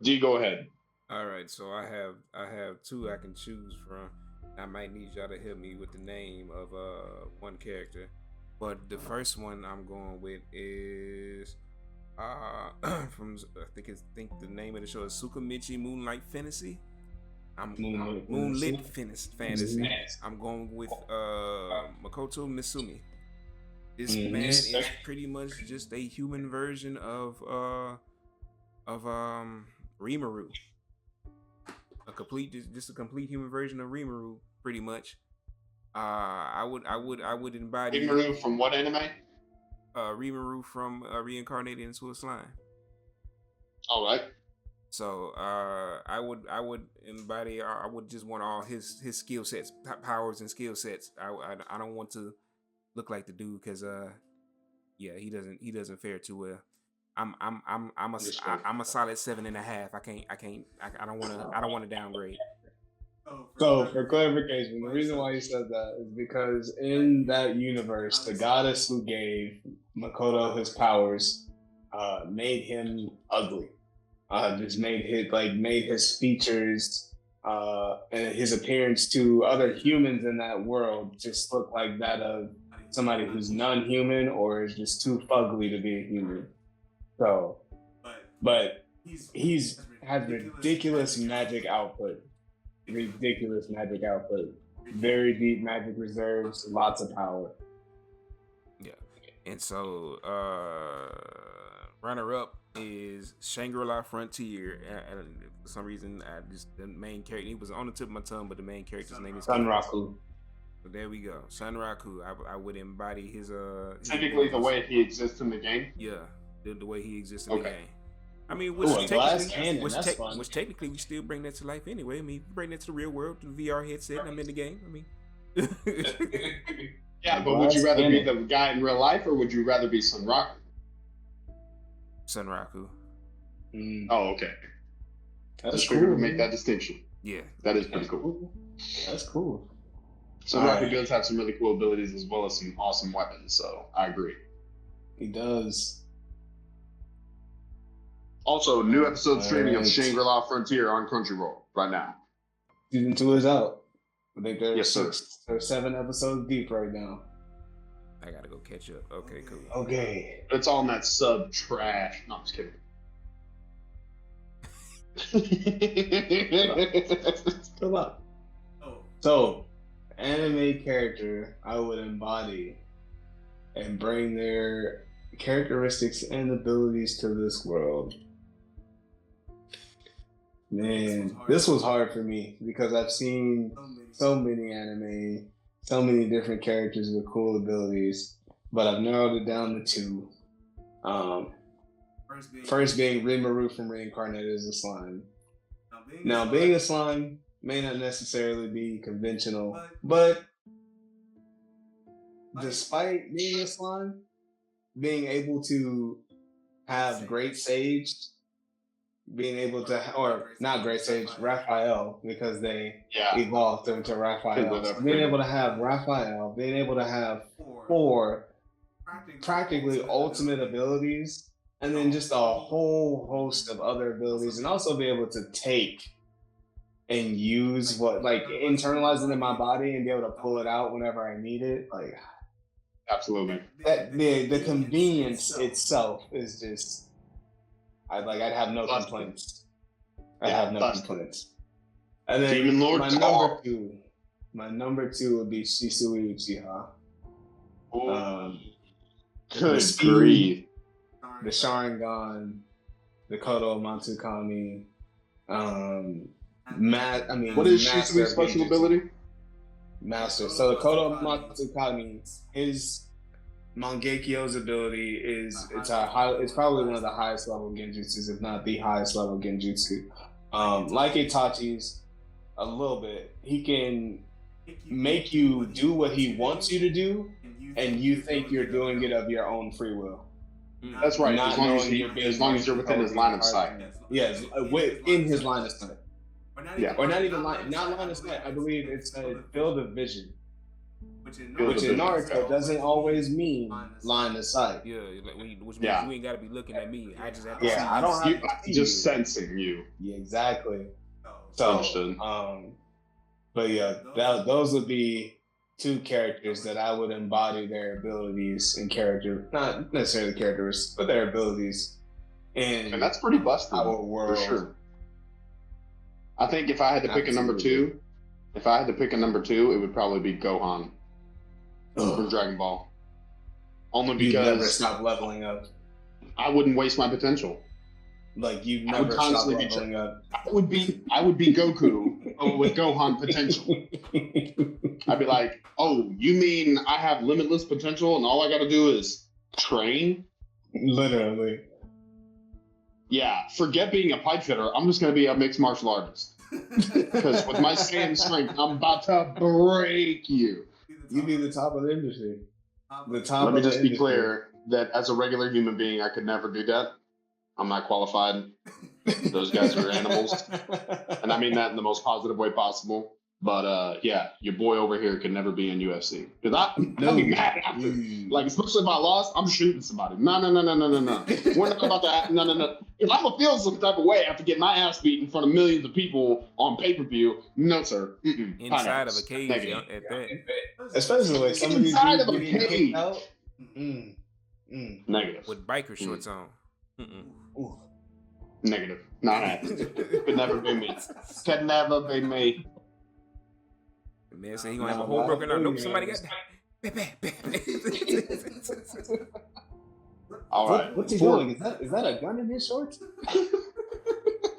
G, go ahead. All right, so I have two I can choose from. I might need y'all to help me with the name of one character, but the first one I'm going with is from I think the name of the show is Tsukamichi Moonlight Fantasy. Moonlit Fantasy. I'm going with Makoto Misumi. This man is pretty much just a human version of Rimuru. A complete human version of Rimuru, pretty much. I would embody Rimuru from what anime? Rimuru from Reincarnated into a Slime. All right. So I would embody. I would just want all his skill sets, powers and skill sets. I don't want to look like the dude because he doesn't fare too well. I'm a solid 7.5. I don't want to downgrade. So for clarification, the reason why you said that is because in that universe, the goddess who gave Makoto his powers made him ugly. Just made his features and his appearance to other humans in that world just look like that of somebody who's non-human or is just too fugly to be a human. So, but he's has ridiculous magic output. Very deep magic reserves, lots of power. Yeah. And so runner up is Shangri-La Frontier. And for some reason the main character, he was on the tip of my tongue, but the main character's name is Sanraku. So there we go. Sanraku. I would embody his technically the way he exists in the game. Yeah. The way he exists in the game. I mean, which technically we still bring that to life anyway. I mean, bring that to the real world, to the VR headset, and I'm in the game. I mean, yeah, but would you rather be the guy in real life, or would you rather be Sanraku? Sanraku. Oh, okay. That's just cool. figured to make that distinction. Yeah, that is pretty cool. That's cool. Some Rakuguns have some really cool abilities as well as some awesome weapons, so I agree. He does. Also, new episode streaming of Shangri-La Frontier on Crunchyroll right now. Season 2 is out. I think they're Yes, sir. 6 or 7 episodes deep right now. I gotta go catch up. Okay, cool. Okay. It's all in that sub trash. No, I'm just kidding. Fill up. So, anime character I would embody and bring their characteristics and abilities to this world. Man, this was hard for me because I've seen so many anime, so many different characters with cool abilities, but I've narrowed it down to 2. First being Rimuru from Reincarnated as a Slime. Now, being a slime may not necessarily be conventional, but despite being a slime, being able to have Great Sage, being able to, or not Great Sage, Raphael, because they evolved into Raphael. So being able to have Raphael, being able to have 4 practically ultimate abilities, and then just a whole host of other abilities, and also be able to take and use internalize it in my body and be able to pull it out whenever I need it. Like, absolutely. The convenience itself is just, I'd have no complaints. I'd have no complaints. And then Demon Lord my number two would be Shisui Uchiha. Good grief. The Sharingan, the Kodo Matsukami. What is Shisui's special ability? Master. So the Kodo Matsukami, his Mangekyo's ability is it's probably one of the highest level genjutsus, if not the highest level genjutsu. Like Itachi's a little bit, he can make you do what he wants you to do, and you think you're doing it of your own free will. That's right. As long as you're within his line of sight. Yes, in his line of sight. Or not even line of sight. I believe it's a field of vision, which in Naruto doesn't always mean line of sight. Yeah, which means you ain't got to be looking at me. I just have to see you. I don't have to just sensing you. Yeah, exactly. So, understood. But yeah, those would be 2 characters that I would embody their abilities and not necessarily characteristics, but their abilities and that's pretty busted our world. For sure. I think if I had to pick a number 2, it would probably be Gohan from Dragon Ball. Only because you'd never stop leveling up. I wouldn't waste my potential. Like you'd never stop leveling up. I would be Goku with Gohan potential. I'd be like, oh, you mean I have limitless potential and all I gotta do is train? Literally. Yeah, forget being a pipe fitter. I'm just gonna be a mixed martial artist. Because with my same strength, I'm about to break you. You'd be the top of the industry. Let me just be clear that as a regular human being, I could never do that. I'm not qualified. Those guys are animals. And I mean that in the most positive way possible. But yeah, your boy over here could never be in UFC. Because I'll be mad after. Like, especially if I lost, I'm shooting somebody. No. We're not about that. No. If I'm going to feel some type of way after getting my ass beat in front of millions of people on pay-per-view, no, sir. Inside of a cage at that. Especially when some of these inside of a cage. Negative. With biker shorts on. Negative. Not happening. Could never be me. Could never be me. Man said he gonna have a whole broken arm. Nope, somebody got All right. What's he doing? Is that a gun in his shorts?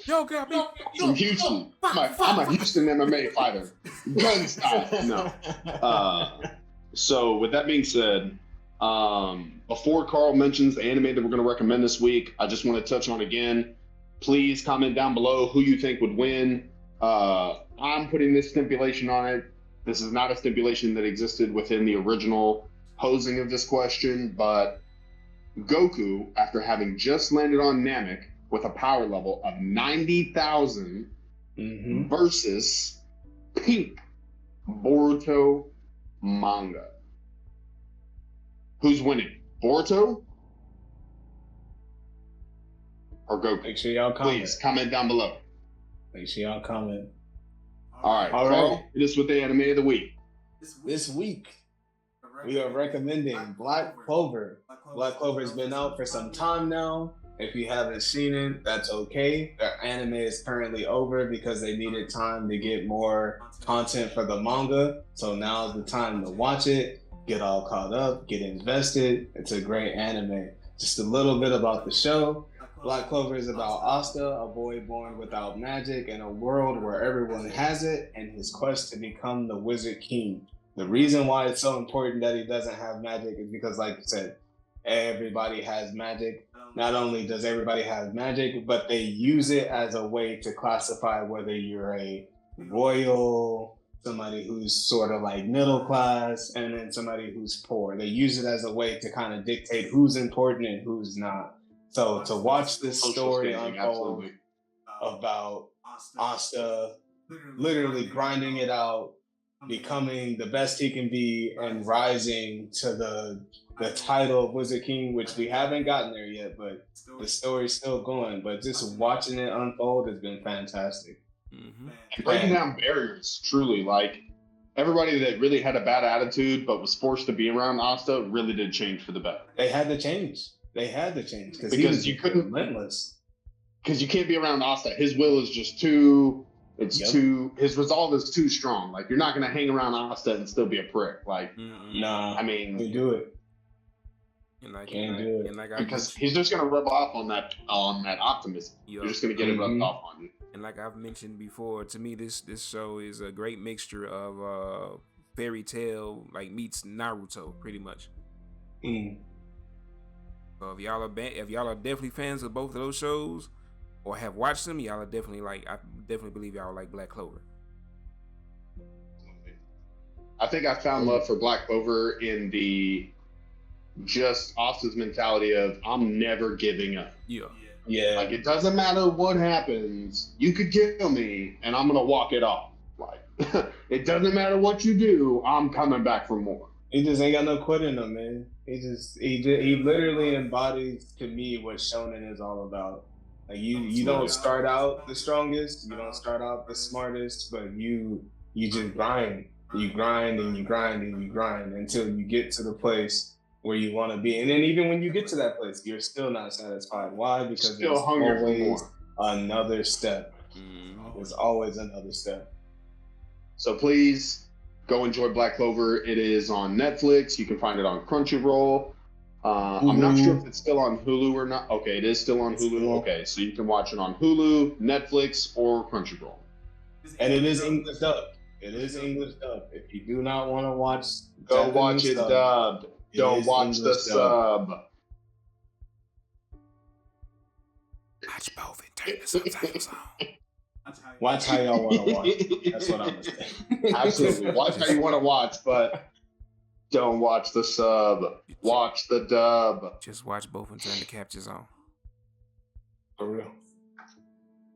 Yo, got me. From Houston. I'm a Houston MMA fighter. Gun style. No. So with that being said, before Carl mentions the anime that we're going to recommend this week, I just want to touch on again. Please comment down below who you think would win. I'm putting this stipulation on it. This is not a stipulation that existed within the original posing of this question, but Goku, after having just landed on Namek with a power level of 90,000 versus Pink Boruto manga. Who's winning? Boruto or Goku? Make sure y'all comment. Please comment down below. Make sure y'all comment. All right. Carl, hit us with the anime of the week. This week, we are recommending Black Clover. Black Clover has been out for some time now. If you haven't seen it, that's okay. The anime is currently over because they needed time to get more content for the manga. So now's the time to watch it, get all caught up, get invested. It's a great anime. Just a little bit about the show. Black Clover is about Asta, a boy born without magic in a world where everyone has it, and his quest to become the Wizard King. The reason why it's so important that he doesn't have magic is because, like you said, everybody has magic. Not only does everybody have magic, but they use it as a way to classify whether you're a royal, somebody who's sort of like middle class, and then somebody who's poor. They use it as a way to kind of dictate who's important and who's not. So to watch this story unfold about Asta literally grinding it out, becoming the best he can be, and rising to the title of Wizard King, which we haven't gotten there yet, but the story's still going. But just watching it unfold has been fantastic. Mm-hmm. And breaking down barriers, truly. Like, everybody that really had a bad attitude but was forced to be around Asta really did change for the better. They had to change because you couldn't, relentless. Because you can't be around Asta. His will is just too. His resolve is too strong. Like, you're not gonna hang around Asta and still be a prick. Like, nah, I mean, you do it. Can't do it. Because he's just gonna rub off on that optimism. You're just gonna get it rubbed off on you. And like I've mentioned before, to me this show is a great mixture of fairy tale like meets Naruto, pretty much. So if y'all are definitely fans of both of those shows, or have watched them, y'all are definitely I definitely believe y'all like Black Clover. I think I found love for Black Clover in the just Asta's mentality of I'm never giving up. Yeah. Like, it doesn't matter what happens, you could kill me and I'm gonna walk it off. Like, it doesn't matter what you do, I'm coming back for more. He just ain't got no quit in him, man. He literally embodies to me what shonen is all about. Like, you don't start out the strongest, you don't start out the smartest, but you just grind. You grind and you grind and you grind until you get to the place where you want to be. And then even when you get to that place, you're still not satisfied. Why? Because still there's hungry for always more. Another step. There's always another step. So please go enjoy Black Clover. It is on Netflix. You can find it on Crunchyroll. I'm not sure if it's still on Hulu or not. Okay, it is still on Hulu. Okay, so you can watch it on Hulu, Netflix, or Crunchyroll. And it is English dubbed. It is English dubbed. If you do not want to watch, go watch it dubbed. Don't watch the sub. Watch both and turn the subtitles on. Watch how y'all want to watch. That's what I'm gonna say. Absolutely. Watch how you want to watch, but don't watch the sub. Watch the dub. Just watch both and turn the captures on. For real.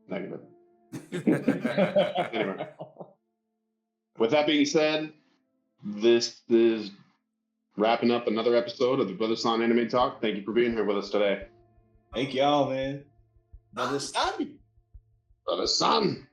Negative. Anyway. With that being said, this is wrapping up another episode of the Brother Son Anime Talk. Thank you for being here with us today. Thank y'all, man. Brother Son. Brother Son.